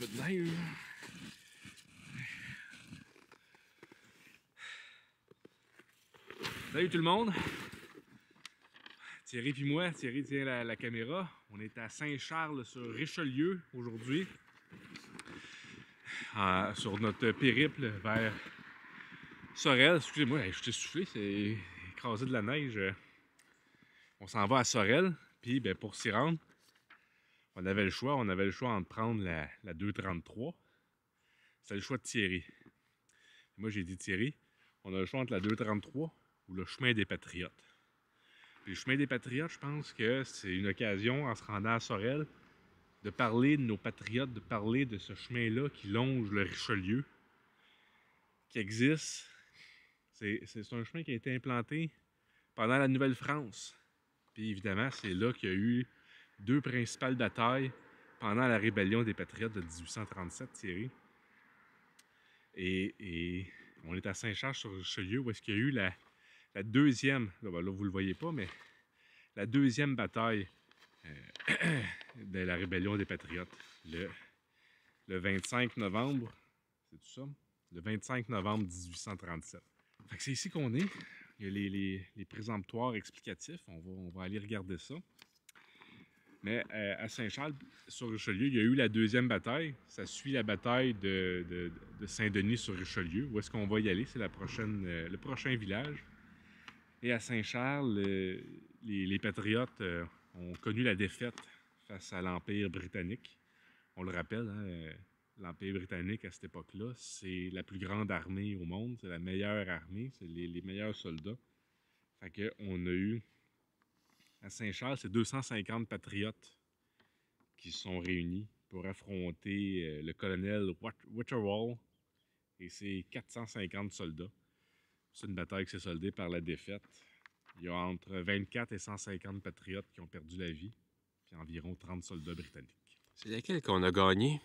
peu de neige. Salut tout le monde! Thierry puis moi, Thierry tient la caméra. On est à Saint-Charles sur Richelieu aujourd'hui. Sur notre périple vers Sorel. Excusez-moi, je suis essoufflé, c'est écrasé de la neige. On s'en va à Sorel, puis ben, pour s'y rendre, on avait le choix entre prendre la 233. C'est le choix de Thierry. Moi j'ai dit Thierry, on a le choix entre la 233 ou le chemin des Patriotes. Puis le chemin des Patriotes, je pense que c'est une occasion, en se rendant à Sorel, de parler de nos patriotes, de parler de ce chemin-là qui longe le Richelieu, qui existe. C'est un chemin qui a été implanté pendant la Nouvelle-France. Puis évidemment, c'est là qu'il y a eu deux principales batailles pendant la rébellion des Patriotes de 1837, Thierry. Et on est à Saint-Charles-sur-Richelieu, où est-ce qu'il y a eu la deuxième, là vous ne le voyez pas, mais la deuxième bataille de la rébellion des Patriotes, le 25 novembre, c'est tout ça? Le 25 novembre 1837. Fait que c'est ici qu'on est. Il y a les présomptoires explicatifs. On va aller regarder ça. Mais à Saint-Charles, sur Richelieu, il y a eu la deuxième bataille. Ça suit la bataille de Saint-Denis sur Richelieu. Où est-ce qu'on va y aller? C'est le prochain village. Et à Saint-Charles, les Patriotes ont connu la défaite face à l'Empire britannique. On le rappelle, hein, l'Empire britannique à cette époque-là, c'est la plus grande armée au monde, c'est la meilleure armée, c'est les meilleurs soldats. Fait qu'on a eu, à Saint-Charles, c'est 250 patriotes qui se sont réunis pour affronter le colonel Witherall et ses 450 soldats. C'est une bataille qui s'est soldée par la défaite. Il y a entre 24 et 150 patriotes qui ont perdu la vie, puis environ 30 soldats britanniques. C'est laquelle qu'on a gagné?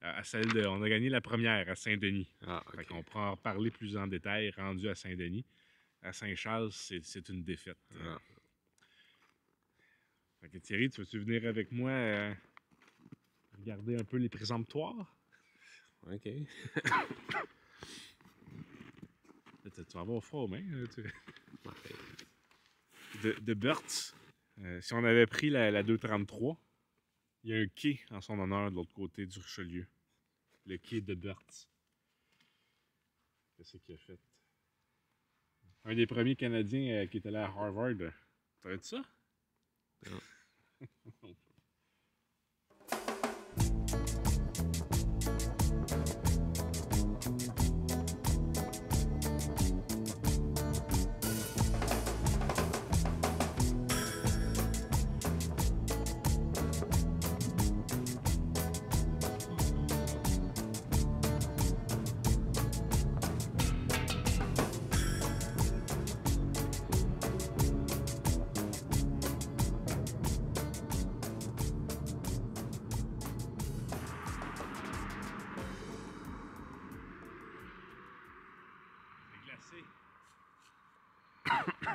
On a gagné la première à Saint-Denis. Ah, okay. Fait qu'on pourra en reparler plus en détail rendu à Saint-Denis. À Saint-Charles, c'est une défaite. Ah. Fait que Thierry, tu veux-tu venir avec moi regarder un peu les présomptoires? OK. Tu vas avoir froid aux mains. De Burt's, si on avait pris la 233, il y a un quai en son honneur de l'autre côté du Richelieu. Le quai de Burt's. Qu'est-ce qu'il a fait? Un des premiers Canadiens qui est allé à Harvard. T'as vu ça? Non.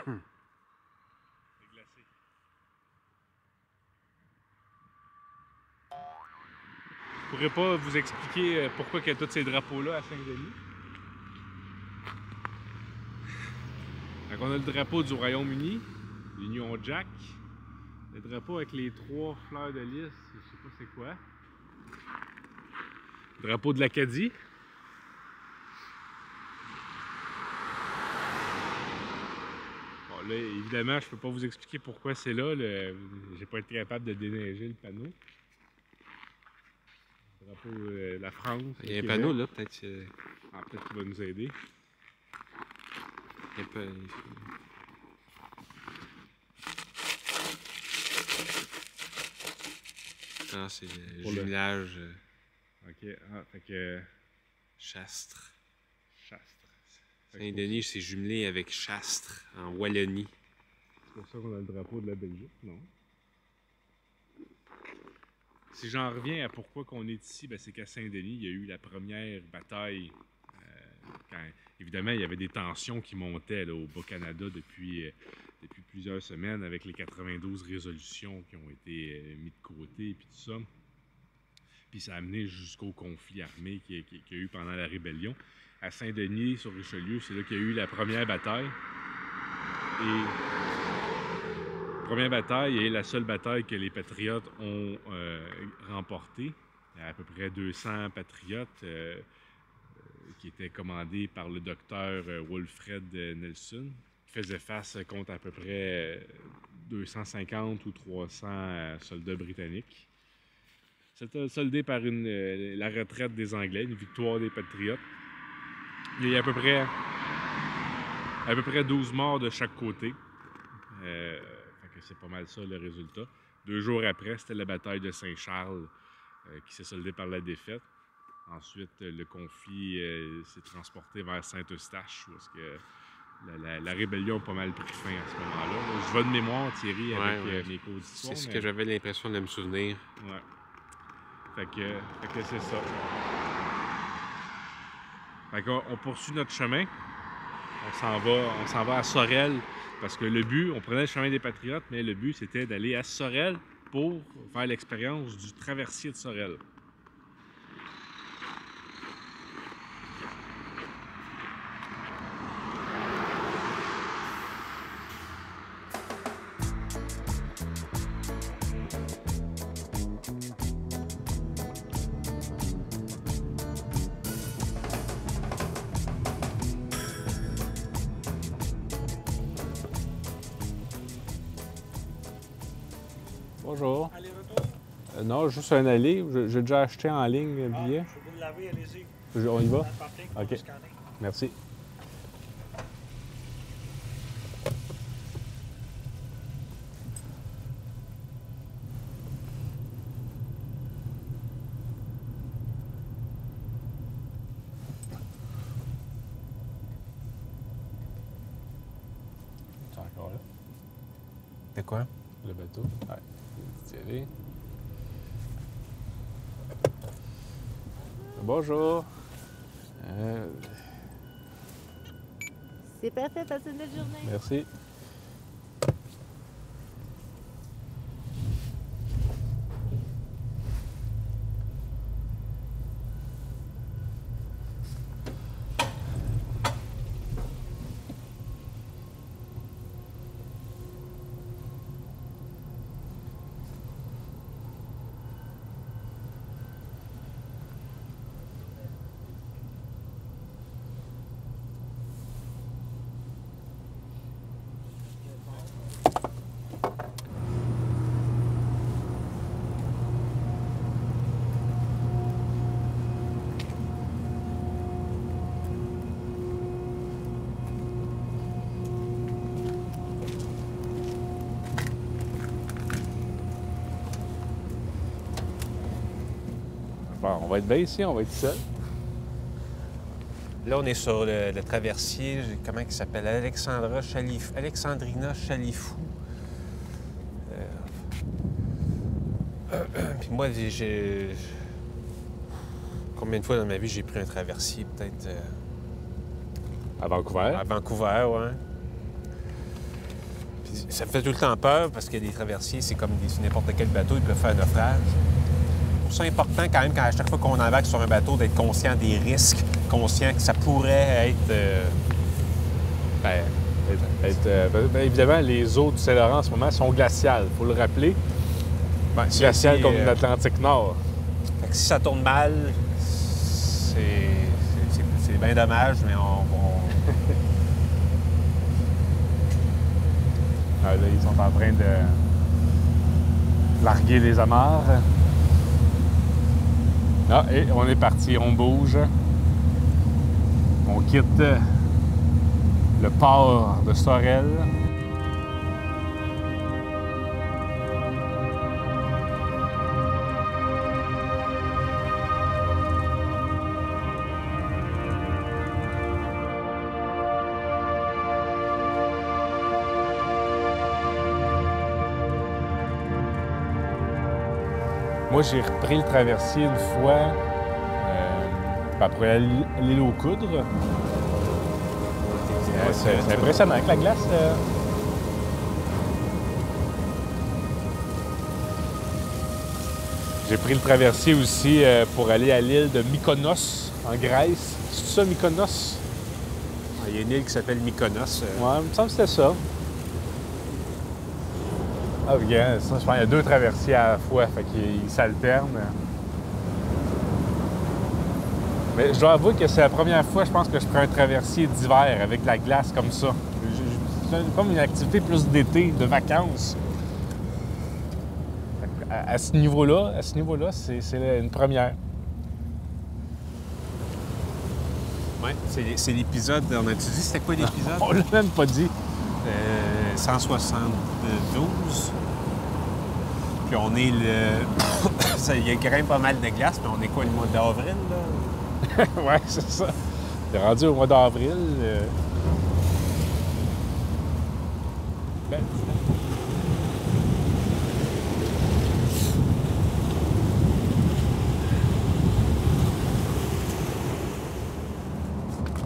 C'est glacé. Je pourrais pas vous expliquer pourquoi il y a tous ces drapeaux-là à Saint-Denis. Donc on a le drapeau du Royaume-Uni, l'Union Jack, le drapeau avec les 3 fleurs de lys, je sais pas c'est quoi. Le drapeau de l'Acadie. Là, évidemment, je peux pas vous expliquer pourquoi c'est là. J'ai pas été capable de déneiger le panneau. Le drapeau de la France. Il y a un panneau là, peut-être. Peut-être qu'il va nous aider. Il y a pas... Ah, c'est le jumelage. Ok, fait que. Chastre. Chastre. Saint-Denis, c'est jumelé avec Chastre, en Wallonie. C'est pour ça qu'on a le drapeau de la Belgique, non? Si j'en reviens à pourquoi qu'on est ici, ben c'est qu'à Saint-Denis, il y a eu la première bataille. Quand, évidemment, il y avait des tensions qui montaient là, au Bas-Canada depuis plusieurs semaines avec les 92 résolutions qui ont été mises de côté et puis tout ça. Puis ça a amené jusqu'au conflit armé qu'il y a eu pendant la rébellion. À Saint-Denis, sur Richelieu, c'est là qu'il y a eu la première bataille. Première bataille et la seule bataille que les Patriotes ont remportée. Il y a à peu près 200 Patriotes qui étaient commandés par le docteur Wilfred Nelson, qui faisait face contre à peu près 250 ou 300 soldats britanniques. C'était soldé par la retraite des Anglais, une victoire des Patriotes. Il y a à peu près 12 morts de chaque côté. C'est pas mal ça le résultat. 2 jours après, c'était la bataille de Saint-Charles qui s'est soldée par la défaite. Ensuite, le conflit s'est transporté vers Saint-Eustache, où est-ce que la rébellion a pas mal pris fin à ce moment-là. Je vais de mémoire, Thierry, avec mes cours d'histoire. C'est ce que j'avais l'impression de me souvenir. Ouais. Fait que c'est ça. Fait qu'on poursuit notre chemin. On s'en va à Sorel, parce que le but, on prenait le chemin des Patriotes, mais le but, c'était d'aller à Sorel pour faire l'expérience du traversier de Sorel. Bonjour. Aller-retour? Non, juste un aller. J'ai déjà acheté en ligne un billet. Je vais vous le laver, allez-y. On y va? Dans le parking, on OK. va scanner. Merci. C'est encore là? C'est quoi? Le bateau? Ouais. Tiré. Bonjour. C'est parfait, passez une belle journée. Merci. Bon, on va être bien ici, on va être seul. Là, on est sur le traversier, comment il s'appelle? Alexandrina Chalifou. Puis moi, combien de fois dans ma vie j'ai pris un traversier? Peut-être... À Vancouver. À Vancouver, ouais. Puis ça me fait tout le temps peur parce que les traversiers, c'est comme n'importe quel bateau, ils peuvent faire naufrage. C'est important quand même, à chaque fois qu'on embarque sur un bateau, d'être conscient des risques, conscient que ça pourrait être... évidemment, les eaux du Saint-Laurent en ce moment sont glaciales, il faut le rappeler. Ben, Glaciales comme l'Atlantique Nord. Fait que si ça tourne mal, c'est bien dommage, mais Ah, là, ils sont en train de larguer les amarres. Ah, et on est parti, on bouge. On quitte le port de Sorel. Moi, j'ai repris le traversier une fois pour aller à l'île aux Coudres. C'est impressionnant avec la glace. J'ai pris le traversier aussi pour aller à l'île de Mykonos, en Grèce. C'est ça, Mykonos? Il y a une île qui s'appelle Mykonos. Ouais, il me semble que c'était ça. Ah, regarde, ça, je pense qu'il y a 2 traversiers à la fois, fait qu'ils s'alternent. Mais je dois avouer que c'est la première fois, je pense, que je prends un traversier d'hiver avec la glace comme ça. C'est comme une activité plus d'été, de vacances. À ce niveau-là, c'est une première. Oui, c'est l'épisode. On a-tu dit c'était quoi l'épisode? On l'a même pas dit. 172. Puis on est le. Il y a quand même pas mal de glace, mais on est quoi, le mois d'avril, là? Ouais, c'est ça. C'est rendu au mois d'avril. Ben,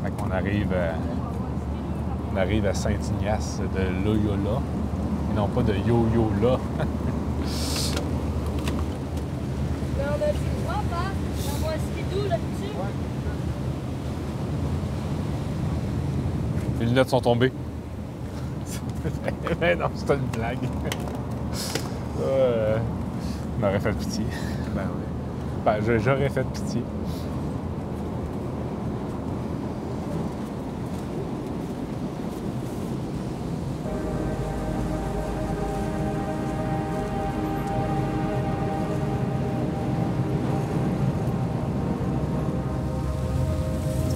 fait qu'on arrive à Saint-Ignace de Loyola, et non pas de Yo-Yo-La. Les lunettes sont tombées. Mais non, c'était une blague. On m'aurait fait pitié. Ben oui. Ben, j'aurais fait pitié.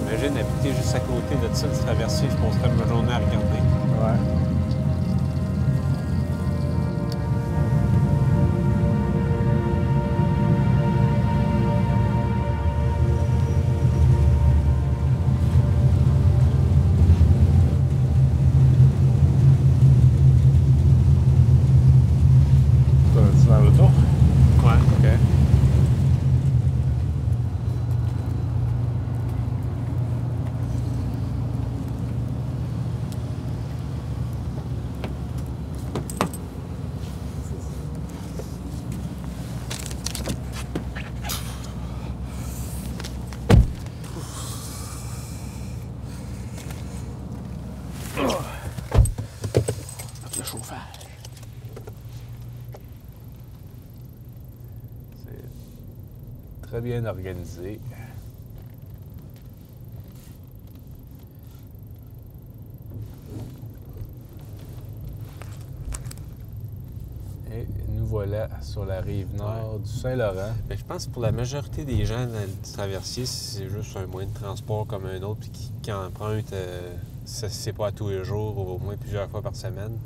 T'imagines habiter juste à côté de ça, du traversier, je passerais ma journée à regarder. Ouais. T'es dans l'auto? Ouais. OK. Le chauffage. C'est très bien organisé. Et nous voilà sur la rive nord du Saint-Laurent. Mais je pense que pour la majorité des gens dans le traversier, c'est juste un moyen de transport comme un autre, puis qui empruntent, c'est pas à tous les jours, au moins plusieurs fois par semaine.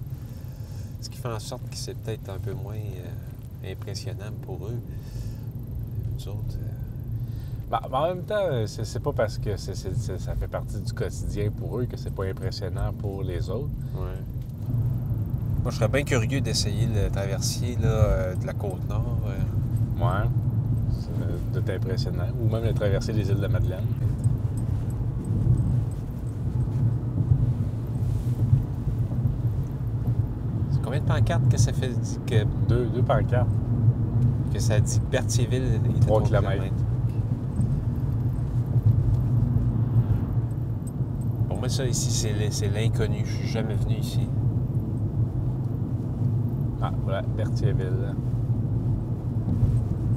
Ce qui fait en sorte que c'est peut-être un peu moins impressionnant pour eux. Nous autres. Ben, en même temps, c'est pas parce que ça fait partie du quotidien pour eux que c'est pas impressionnant pour les autres. Ouais. Moi, je serais bien curieux d'essayer le traversier là, de la Côte-Nord. Ouais. Ça doit être impressionnant. Ou même le traverser des îles de Madeleine. C'est combien de pancartes que ça fait que Deux pancartes. ça dit Berthierville et 3 kilomètres. Pour moi, ça ici, c'est l'inconnu. Je suis jamais venu ici. Ah, voilà, Berthierville.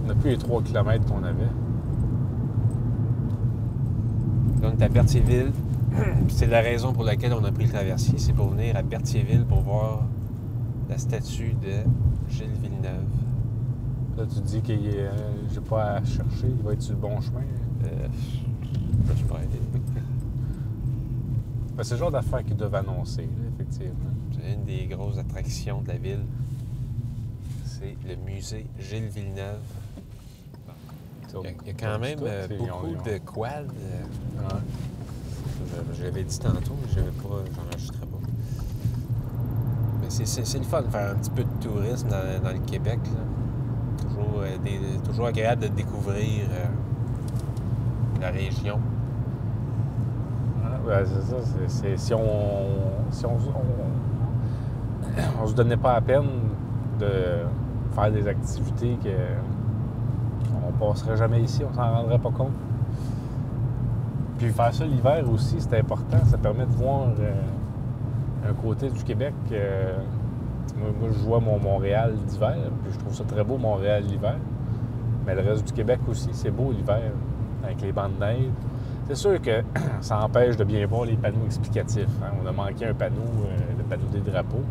On n'a plus les 3 km qu'on avait. Donc, on est à Berthierville. C'est la raison pour laquelle on a pris le traversier. C'est pour venir à Berthierville pour voir la statue de Gilles Villeneuve. Là, tu dis que j'ai pas à chercher. Il va être sur le bon chemin. Je peux aider. Ben, c'est le genre d'affaires qu'ils doivent annoncer, là, effectivement. C'est une des grosses attractions de la ville. C'est le musée Gilles Villeneuve. Il y a quand même beaucoup de quads. Ouais. Je l'avais dit tantôt, mais j'en rajouterai pas. Mais c'est le fun de faire un petit peu de tourisme dans le Québec. Là. Toujours agréable de découvrir la région. Ouais, c'est ça. Si on se donnait pas la peine de faire des activités On passerait jamais ici, on s'en rendrait pas compte. Puis faire ça l'hiver aussi, c'est important. Ça permet de voir un côté du Québec. Moi, je vois mon Montréal d'hiver, puis je trouve ça très beau, Montréal l'hiver. Mais le reste du Québec aussi, c'est beau l'hiver, avec les bancs de neige. C'est sûr que ça empêche de bien voir les panneaux explicatifs. Hein. On a manqué un panneau, le panneau des drapeaux.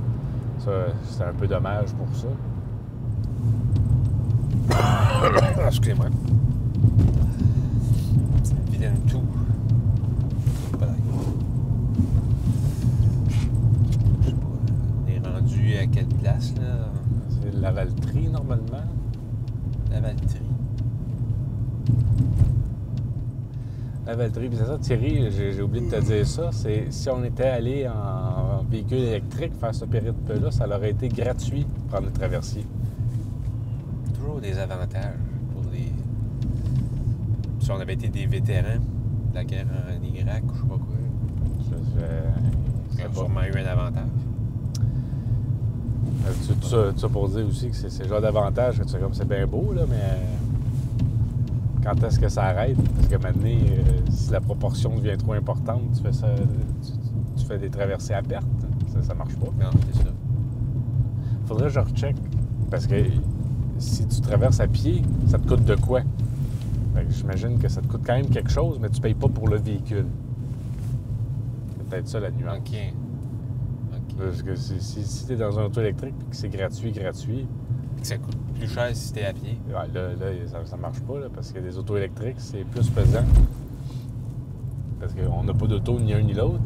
Ça, c'est un peu dommage pour ça. Excusez-moi. C'est une vilaine toux. Je sais pas, on est rendu à quelle place, là? C'est Lavaltrie, normalement. Lavaltrie. Lavaltrie, puis c'est ça, Thierry, j'ai oublié de te dire ça, c'est si on était allé en véhicule électrique faire ce périple-là, ça aurait été gratuit de prendre le traversier. Toujours des avantages pour les... Si on avait été des vétérans de la guerre en Irak ou je sais pas quoi. Ils ont sûrement eu un avantage. Tout ça pour dire aussi que c'est le genre d'avantage que tu sais comme c'est bien beau, là, mais quand est-ce que ça arrête? Parce que maintenant, si la proportion devient trop importante, tu fais ça, tu fais des traversées à perte. Ça marche pas. Non, c'est ça. Faudrait que je recheck. Parce que si tu traverses à pied, ça te coûte de quoi? Fait que j'imagine que ça te coûte quand même quelque chose, mais tu payes pas pour le véhicule. C'est peut-être ça la nuance. OK. Parce que si tu es dans un auto électrique et que c'est gratuit, Ça coûte plus cher si t'es à pied. ouais, là ça marche pas, là, parce que des autos électriques, c'est plus pesant. Parce qu'on n'a pas d'auto ni un ni l'autre.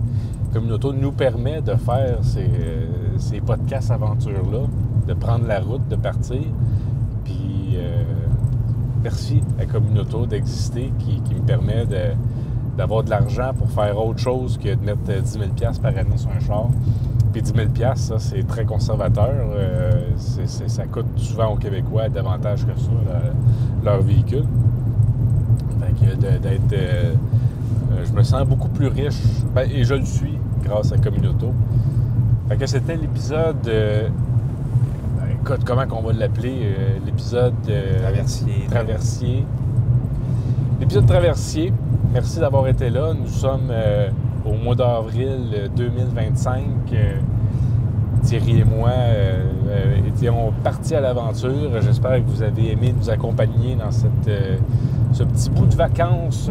Comme une auto nous permet de faire ces podcasts aventures-là, de prendre la route, de partir. Puis merci à Communauto d'exister qui me permet d'avoir de l'argent pour faire autre chose que de mettre 10 000 $ par année sur un char. Puis 10 000 $, ça, c'est très conservateur. Ça coûte souvent aux Québécois davantage que ça, leur véhicule. Fait que je me sens beaucoup plus riche, et je le suis, grâce à Communauto. Fait que c'était l'épisode... écoute, comment qu'on va l'appeler? L'épisode... Traversier. L'épisode Traversier. Merci d'avoir été là. Nous sommes au mois d'avril 2025. Thierry et moi étions partis à l'aventure. J'espère que vous avez aimé nous accompagner dans ce petit bout de vacances,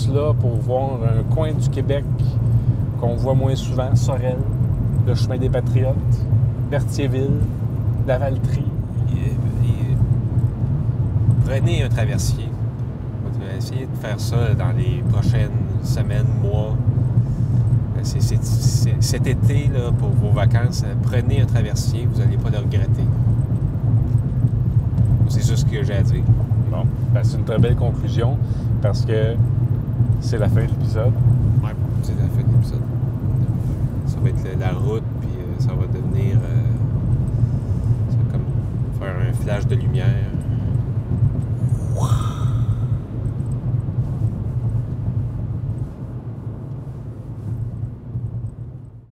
là pour voir un coin du Québec qu'on voit moins souvent, Sorel, le chemin des Patriotes, Berthierville, Lavaltrie. Prenez un traversier. On va essayer de faire ça dans les prochaines semaines, mois. Cet été, là, pour vos vacances, prenez un traversier, vous n'allez pas le regretter. C'est juste ce que j'ai à dire. Bon, ben, c'est une très belle conclusion parce que c'est la fin de l'épisode. Oui, c'est la fin de l'épisode. Ça va être la route, puis ça va devenir... ça va comme faire un flash de lumière.